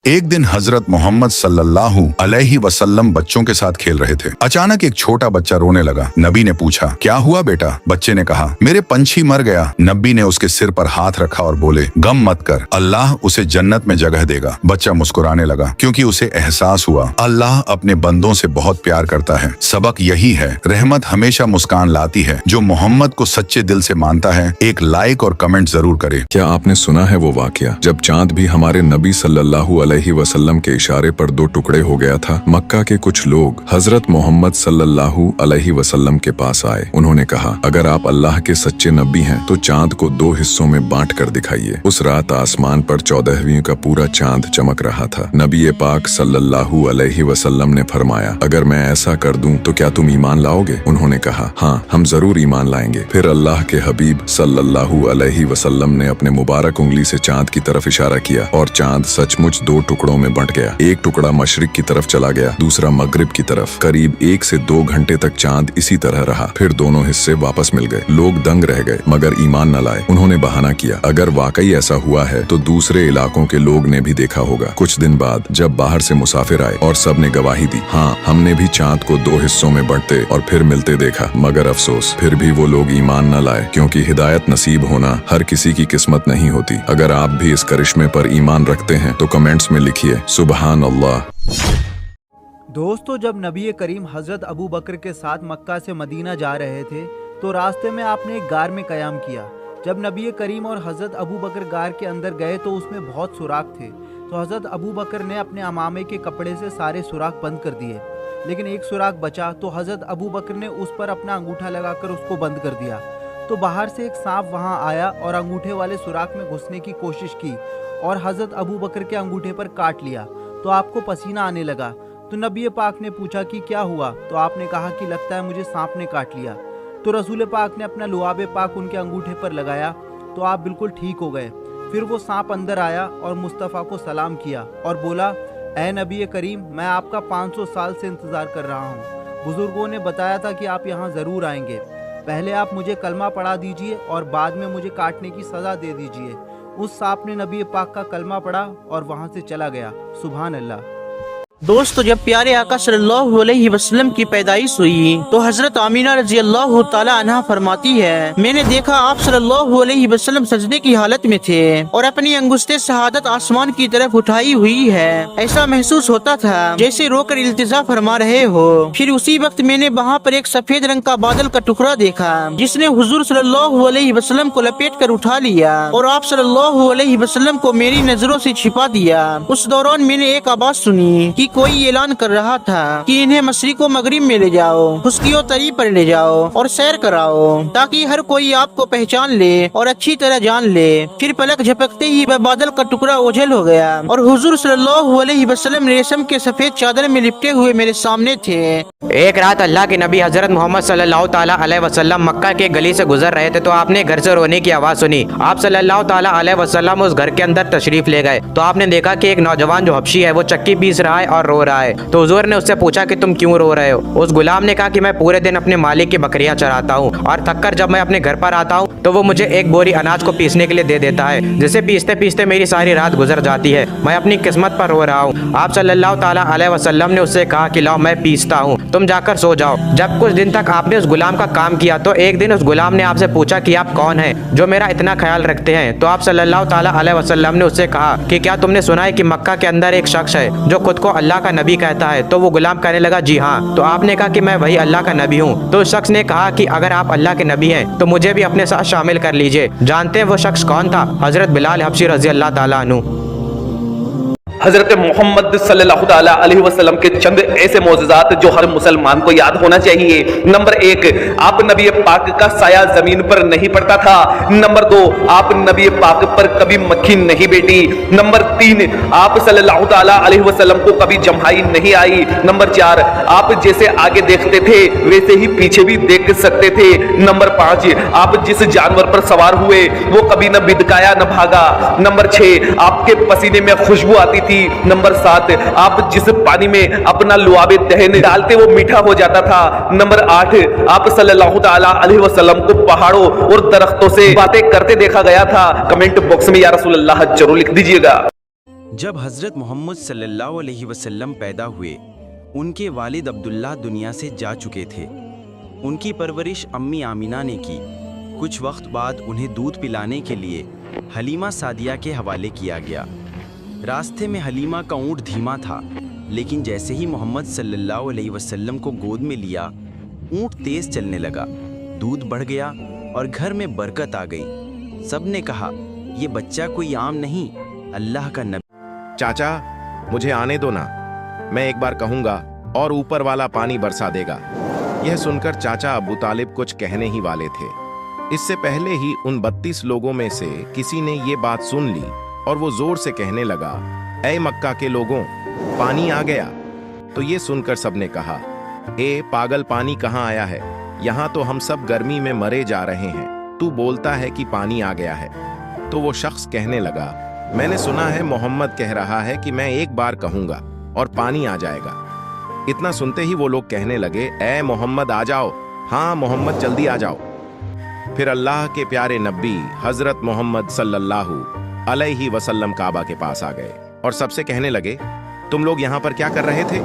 एक दिन हजरत मोहम्मद सल्लल्लाहु अलैहि वसल्लम बच्चों के साथ खेल रहे थे। अचानक एक छोटा बच्चा रोने लगा। नबी ने पूछा, क्या हुआ बेटा? बच्चे ने कहा, मेरे पंछी मर गया। नबी ने उसके सिर पर हाथ रखा और बोले, गम मत कर, अल्लाह उसे जन्नत में जगह देगा। बच्चा मुस्कुराने लगा क्योंकि उसे एहसास हुआ अल्लाह अपने बंदों से बहुत प्यार करता है। सबक यही है, रहमत हमेशा मुस्कान लाती है। जो मोहम्मद को सच्चे दिल से मानता है, एक लाइक और कमेंट जरूर करे। क्या आपने सुना है वो वाकया जब चांद भी हमारे नबी सल्लल्लाहु अलैहि वसल्लम के इशारे पर दो टुकड़े हो गया था? मक्का के कुछ लोग हजरत मोहम्मद सल्लल्लाहु अलैहि वसल्लम के पास आए। उन्होंने कहा, अगर आप अल्लाह के सच्चे नबी हैं तो चांद को दो हिस्सों में बांट कर दिखाइए। उस रात आसमान पर 14वीं का पूरा चांद चमक रहा था। नबी पाक सल्लल्लाहु अलैहि वसल्लम ने फरमाया, अगर मैं ऐसा कर दूं तो क्या तुम ईमान लाओगे? उन्होंने कहा, हाँ, हम जरूर ईमान लाएंगे। फिर अल्लाह के हबीब सल्लल्लाहु अलैहि वसल्लम ने अपने मुबारक उंगली से चांद की तरफ इशारा किया और चांद सचमुच दो टुकड़ों में बंट गया। एक टुकड़ा मशरिक की तरफ चला गया, दूसरा मगरिब की तरफ। करीब 1 से 2 घंटे तक चांद इसी तरह रहा। फिर दोनों हिस्से वापस मिल गए। लोग दंग रह गए मगर ईमान न लाए। उन्होंने बहाना किया, अगर वाकई ऐसा हुआ है तो दूसरे इलाकों के लोग ने भी देखा होगा। कुछ दिन बाद जब बाहर से मुसाफिर आए और सब ने गवाही दी, हाँ, हमने भी चांद को 2 हिस्सों में बंटते और फिर मिलते देखा। मगर अफसोस, फिर भी वो लोग ईमान न लाए, क्योंकि हिदायत नसीब होना हर किसी की किस्मत नहीं होती। अगर आप भी इस करिश्मे पर ईमान रखते हैं तो कमेंट्स में लिखिए, सुबहान अल्लाह। दोस्तों, जब नबी करीम हजरत अबू बकर के साथ मक्का से मदीना जा रहे थे तो रास्ते में आपने एक गार में कयाम किया। जब नबी करीम और हजरत अबू बकर गार के अंदर गए तो उसमें बहुत सुराख थे। तो हजरत अबू बकर ने अपने अमामे के कपड़े से सारे सुराख बंद कर दिए, लेकिन एक सुराख बचा तो हजरत अबू बकर ने उस पर अपना अंगूठा लगाकर उसको बंद कर दिया। तो बाहर से एक सांप वहां आया और अंगूठे वाले सुराख में घुसने की कोशिश की और हजरत अबू बकर के अंगूठे पर काट लिया। तो आपको पसीना आने लगा। तो नबी पाक ने पूछा कि क्या हुआ? तो आपने कहा कि लगता है मुझे सांप ने काट लिया। तो रसूल पाक ने अपना लुआब पाक उनके अंगूठे पर लगाया तो आप बिल्कुल ठीक हो गए। फिर वो सांप अंदर आया और मुस्तफ़ा को सलाम किया और बोला, ऐ नबी करीम, मैं आपका 500 साल से इंतज़ार कर रहा हूँ। बुजुर्गों ने बताया था कि आप यहाँ ज़रूर आएंगे। पहले आप मुझे कलमा पढ़ा दीजिए और बाद में मुझे काटने की सज़ा दे दीजिए। उस सांप ने नबी पाक का कलमा पढ़ा और वहाँ से चला गया। सुभान अल्लाह। दोस्तों, जब प्यारे आका सल्लल्लाहु अलैहि वसल्लम की पैदाइश हुई तो हजरत आमीना रजी अल्लाह ताला अन्हा फरमाती है, मैंने देखा आप सल्लल्लाहु अलैहि वसल्लम सजदे की हालत में थे और अपनी अंगुस्ते शहादत आसमान की तरफ उठाई हुई है। ऐसा महसूस होता था जैसे रोकर इल्तिजा फरमा रहे हो। फिर उसी वक्त मैंने वहाँ पर एक सफेद रंग का बादल का टुकड़ा देखा जिसने हुजूर सल्लल्लाहु अलैहि वसल्लम को लपेट कर उठा लिया और आप सल्लल्लाहु अलैहि वसल्लम को मेरी नजरों से छिपा दिया। उस दौरान मैंने एक आवाज सुनी कि कोई ऐलान कर रहा था कि इन्हें मशरिक व मगरिब में ले जाओ, खुशकियों तरी पर ले जाओ और सैर कराओ, ताकि हर कोई आपको पहचान ले और अच्छी तरह जान ले। फिर पलक झपकते ही वह बादल का टुकड़ा ओझल हो गया और हुजूर सल्लल्लाहु अलैहि वसल्लम रेशम के सफेद चादर में लिपटे हुए मेरे सामने थे। एक रात अल्लाह के नबी हजरत मोहम्मद सल्लल्लाहु ताला अलैहि वसल्लम मक्का के गली से गुजर रहे थे तो आपने घर से रोने की आवाज़ सुनी। आप सल्लल्लाहु ताला अलैहि वसल्लम उस घर के अंदर तशरीफ ले गए तो आपने देखा कि एक नौजवान जो हबशी है वो चक्की पीस रहा है और रो रहा है। तो हुजूर ने उससे पूछा कि तुम क्यों रो रहे हो? उस गुलाम ने कहा कि मैं पूरे दिन अपने मालिक की बकरियां चराता हूँ और थककर जब मैं अपने घर पर आता हूँ तो वो मुझे एक बोरी अनाज को पीसने के लिए दे देता है, जिसे पीसते पीसते मेरी सारी रात गुजर जाती है। मैं अपनी किस्मत पर रो रहा हूँ। आप सल्लल्लाहु ताला अलैहि वसल्लम ने उससे कहा कि लाओ मैं पीसता हूँ, तुम जाकर सो जाओ। जब कुछ दिन तक आपने उस गुलाम का काम किया तो एक दिन उस गुलाम ने आपसे पूछा कि आप कौन हैं जो मेरा इतना ख्याल रखते हैं? तो आप सल्लल्लाहु ताला अलैहि वसल्लम ने उससे कहा कि क्या तुमने सुना है कि मक्का के अंदर एक शख्स है जो खुद को अल्लाह का नबी कहता है? तो वो गुलाम कहने लगा, जी हाँ। तो आपने कहा कि मैं वही अल्लाह का नबी हूँ। तो उस शख्स ने कहा कि अगर आप अल्लाह के नबी हैं तो मुझे भी अपने साथ शामिल कर लीजिए। जानते हैं वो शख्स कौन था? हजरत बिलाल हबशी रजी अल्लाह ताला अन्हु। हजरत मोहम्मद सल्लल्लाहु ताला अलैहि वसल्लम के चंद ऐसे मौजज़ात जो हर मुसलमान को याद होना चाहिए। नंबर 1, आप नबी पाक का साया जमीन पर नहीं पड़ता था। नंबर 2, आप नबी पाक पर कभी मक्खी नहीं बैठी। नंबर 3, आप सल्लल्लाहु ताला अलैहि वसल्लम को कभी जम्हाई नहीं आई। नंबर 4, आप जैसे आगे देखते थे वैसे ही पीछे भी देख सकते थे। नंबर 5, आप जिस जानवर पर सवार हुए वो कभी न बिदकाया न भागा। नंबर 6, आपके पसीने में खुशबू आती थी। नंबर 7, आप जिस पानी में अपना लुआबे दहन डालते वो मीठा हो जाता था। नंबर 8, आप सल्लल्लाहु ताला अलैहि वसल्लम को पहाड़ों और दरख्तों से बातें करते देखा गया था। कमेंट बॉक्स में या रसूल अल्लाह जरूर लिख दीजिएगा। جب حضرت محمد صلی اللہ علیہ وسلم پیدا ہوئے، ان کے والد عبداللہ دنیا سے جا چکے تھے۔ ان کی پرورش امی آمینہ نے کی۔ کچھ وقت بعد انہیں دودھ پلانے کے لیے حلیمہ سعدیہ کے حوالے کیا گیا۔ راستے میں حلیمہ کا اونٹ دھیما تھا، لیکن جیسے ہی محمد صلی اللہ علیہ وسلم کو گود میں لیا، اونٹ تیز چلنے لگا، دودھ بڑھ گیا اور گھر میں برکت آ گئی۔ سب نے کہا، یہ بچہ کوئی عام نہیں، اللہ کا نبی۔ چاچا مجھے آنے دو نا، میں ایک بار کہوں گا اور اوپر والا پانی برسا دے گا۔ یہ سن کر چاچا ابو طالب کچھ کہنے ہی والے تھے۔ اس سے پہلے ہی ان 32 لوگوں میں سے کسی نے یہ بات سن لی اور وہ زور سے کہنے لگا، اے مکہ کے لوگوں، پانی آ گیا۔ تو یہ سن کر سب نے کہا، اے پاگل، پانی کہاں آیا ہے؟ یہاں تو ہم سب گرمی میں مرے جا رہے ہیں، تو بولتا ہے کہ پانی آ گیا ہے۔ تو وہ شخص کہنے لگا، میں نے سنا ہے محمد کہہ رہا ہے کہ میں ایک بار کہوں گا اور پانی آ جائے گا۔ اتنا سنتے ہی وہ لوگ کہنے لگے، اے محمد آ جاؤ، ہاں محمد جلدی آ جاؤ۔ پھر اللہ کے پیارے نبی حضرت محمد صلی اللہ علیہ وسلم کعبہ کے پاس آ گئے اور سب سے کہنے لگے، تم لوگ یہاں پر کیا کر رہے تھے؟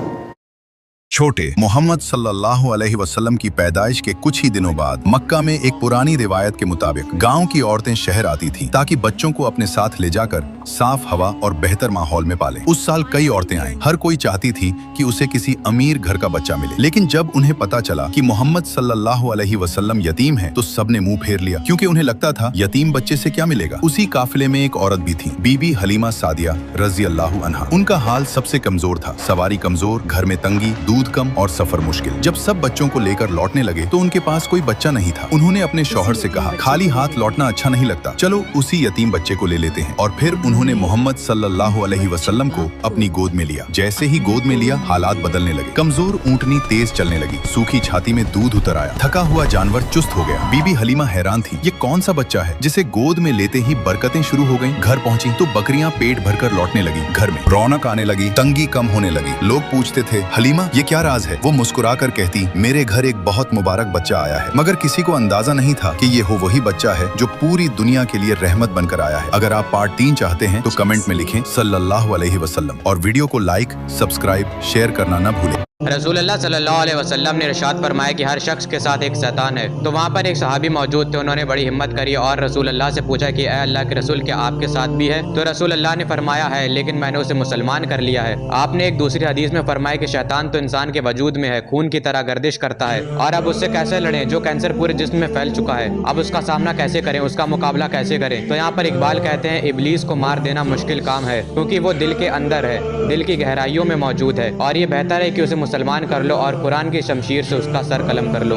چھوٹے محمد صلی اللہ علیہ وسلم کی پیدائش کے کچھ ہی دنوں بعد مکہ میں ایک پرانی روایت کے مطابق گاؤں کی عورتیں شہر آتی تھیں تاکہ بچوں کو اپنے ساتھ لے جا کر صاف ہوا اور بہتر ماحول میں پالیں۔ اس سال کئی عورتیں آئیں، ہر کوئی چاہتی تھی کہ اسے کسی امیر گھر کا بچہ ملے، لیکن جب انہیں پتا چلا کہ محمد صلی اللہ علیہ وسلم یتیم ہے تو سب نے منہ پھیر لیا، کیونکہ انہیں لگتا تھا یتیم بچے سے کیا ملے گا۔ اسی قافلے میں ایک عورت بھی تھی، بی بی حلیمہ سعدیہ رضی اللہ عنہا۔ ان کا حال سب سے کمزور تھا، سواری کمزور، گھر میں تنگی، دودھ کم اور سفر مشکل۔ جب سب بچوں کو لے کر لوٹنے لگے تو ان کے پاس کوئی بچہ نہیں تھا۔ انہوں نے اپنے شوہر سے کہا، خالی ہاتھ لوٹنا اچھا نہیں لگتا، چلو اسی یتیم بچے کو لے لیتے ہیں۔ اور پھر انہوں نے محمد صلی اللہ علیہ وسلم کو اپنی گود میں لیا۔ جیسے ہی گود میں لیا، حالات بدلنے لگے۔ کمزور اونٹنی تیز چلنے لگی، سوکھی چھاتی میں دودھ اتر آیا، تھکا ہوا جانور چست ہو گیا۔ بی بی حلیمہ حیران تھی، یہ کون سا بچہ ہے جسے گود میں لیتے ہی برکتیں شروع ہو گئیں۔ گھر پہنچی تو بکریاں پیٹ بھر کر لوٹنے لگی، گھر میں رونق آنے لگی، تنگی کم ہونے لگی۔ لوگ پوچھتے تھے، حلیمہ یہ کیا راز ہے؟ وہ مسکرا کر کہتی، میرے گھر ایک بہت مبارک بچہ آیا ہے، مگر کسی کو اندازہ نہیں تھا کہ یہ وہی بچہ ہے جو پوری دنیا کے لیے رحمت بن کر آیا ہے۔ اگر آپ پارٹ 3 چاہتے ہیں تو کمنٹ میں لکھیں صلی اللہ علیہ وسلم، اور ویڈیو کو لائک، سبسکرائب، شیئر کرنا نہ بھولیں۔ رسول اللہ صلی اللہ علیہ وسلم نے ارشاد فرمایا کہ ہر شخص کے ساتھ ایک شیطان ہے۔ تو وہاں پر ایک صحابی موجود تھے، انہوں نے بڑی ہمت کری اور رسول اللہ سے پوچھا کہ اے اللہ کے رسول، کیا آپ کے ساتھ بھی ہے؟ تو رسول اللہ نے فرمایا ہے، لیکن میں نے اسے مسلمان کر لیا ہے۔ آپ نے ایک دوسری حدیث میں فرمایا کہ شیطان تو انسان کے وجود میں ہے، خون کی طرح گردش کرتا ہے، اور اب اس سے کیسے لڑیں؟ جو کینسر پورے جسم میں پھیل چکا ہے، اب اس کا سامنا کیسے کریں؟ اس کا مقابلہ کیسے کریں؟ تو یہاں پر اقبال کہتے ہیں، ابلیس کو مار دینا مشکل کام ہے، کیونکہ وہ دل کے اندر ہے، دل کی گہرائیوں میں موجود ہے، اور یہ بہتر ہے کہ اسے مسلمان کر لو اور قرآن کی شمشیر سے اس کا سر قلم کر لو۔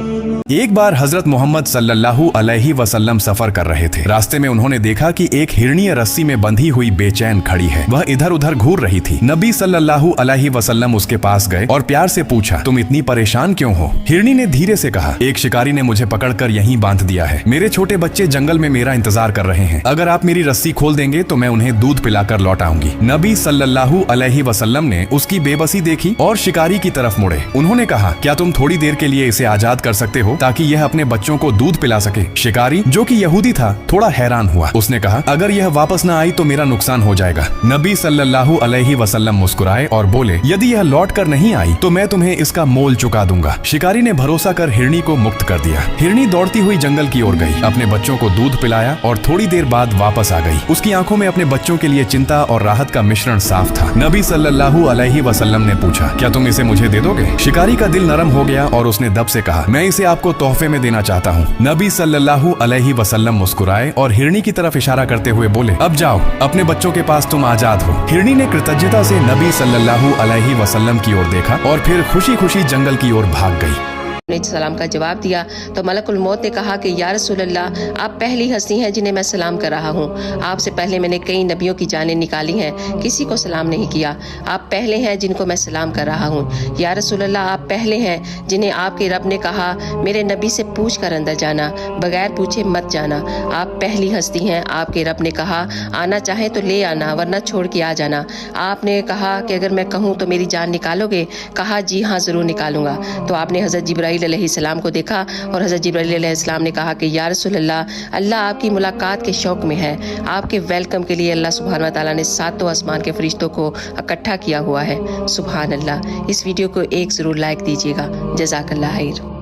ایک بار حضرت محمد صلی اللہ علیہ وسلم سفر کر رہے تھے۔ راستے میں انہوں نے دیکھا کہ ایک ہرنی رسی میں بندھی ہوئی بے چین کھڑی ہے، وہ ادھر ادھر گھور رہی تھی۔ نبی صلی اللہ علیہ وسلم اس کے پاس گئے اور پیار سے پوچھا، تم اتنی پریشان کیوں ہو؟ ہرنی نے دھیرے سے کہا، ایک شکاری نے مجھے پکڑ کر یہیں باندھ دیا ہے، میرے چھوٹے بچے جنگل میں میرا انتظار کر رہے ہیں، اگر آپ میری رسی کھول دیں گے تو میں انہیں دودھ پلا کر لوٹاؤں گی۔ نبی صلی اللہ علیہ وسلم نے اس کی بے بسی دیکھی اور شکاری کی طرف مڑے۔ انہوں نے کہا، کیا تم تھوڑی دیر کے لیے اسے آزاد کر سکتے ہو تاکہ یہ اپنے بچوں کو دودھ پلا سکے؟ شکاری جو کہ یہودی تھا تھوڑا حیران ہوا، اس نے کہا، اگر یہ واپس نہ آئی تو میرا نقصان ہو جائے گا۔ نبی صلی اللہ علیہ وسلم مسکرائے اور بولے، یدی یہ لوٹ کر نہیں آئی تو میں تمہیں اس کا مول چکا دوں گا۔ شکاری نے بھروسہ کر ہرنی کو مکت کر دیا۔ ہرنی دوڑتی ہوئی جنگل کی اور گئی، اپنے بچوں کو دودھ پلایا اور تھوڑی دیر بعد واپس آ گئی۔ اس کی آنکھوں میں اپنے بچوں کے لیے چنتا اور راحت کا مشرن صاف تھا۔ نبی صلی اللہ علیہ وسلم نے پوچھا، کیا تم اسے مجھے دے دو گے؟ شکاری کا دل نرم ہو گیا اور اس نے دب سے کہا، میں اسے آپ کو تحفے میں دینا چاہتا ہوں۔ نبی صلی اللہ علیہ وسلم مسکرائے اور ہرنی کی طرف اشارہ کرتے ہوئے بولے، اب جاؤ، اپنے بچوں کے پاس تم آزاد ہو۔ ہرنی نے کرتجتا سے نبی صلی اللہ علیہ وسلم کی اور دیکھا اور پھر خوشی خوشی جنگل کی اور بھاگ گئی۔ نے سلام کا جواب دیا تو ملک الموت نے کہا کہ یا رسول اللہ، آپ پہلی ہستی ہیں جنہیں میں سلام کر رہا ہوں۔ آپ سے پہلے میں نے کئی نبیوں کی جانیں نکالی ہیں، کسی کو سلام نہیں کیا، آپ پہلے ہیں جن کو میں سلام کر رہا ہوں۔ یا رسول اللہ، آپ پہلے ہیں جنہیں آپ کے رب نے کہا میرے نبی سے پوچھ کر اندر جانا، بغیر پوچھے مت جانا۔ آپ پہلی ہستی ہیں، آپ کے رب نے کہا آنا چاہیں تو لے آنا ورنہ چھوڑ کے آ جانا۔ آپ نے کہا کہ اگر میں کہوں تو میری جان نکالو گے؟ کہا جی ہاں ضرور نکالوں گا۔ تو آپ نے حضرت جبرائیل जिब्राइल अलैहिस्सलाम को देखा और हज़रत जिब्राइल अलैहिस्सलाम ने कहा कि या रसूल अल्लाह, अल्लाह आपकी मुलाकात के शौक में है। आपके वेलकम के लिए अल्लाह सुब्हान व तआला ने सातों आसमान के फरिश्तों को इकट्ठा किया हुआ है। सुभान अल्लाह। इस वीडियो को एक ज़रूर लाइक दीजिएगा। जज़ाकल्लाह खैर।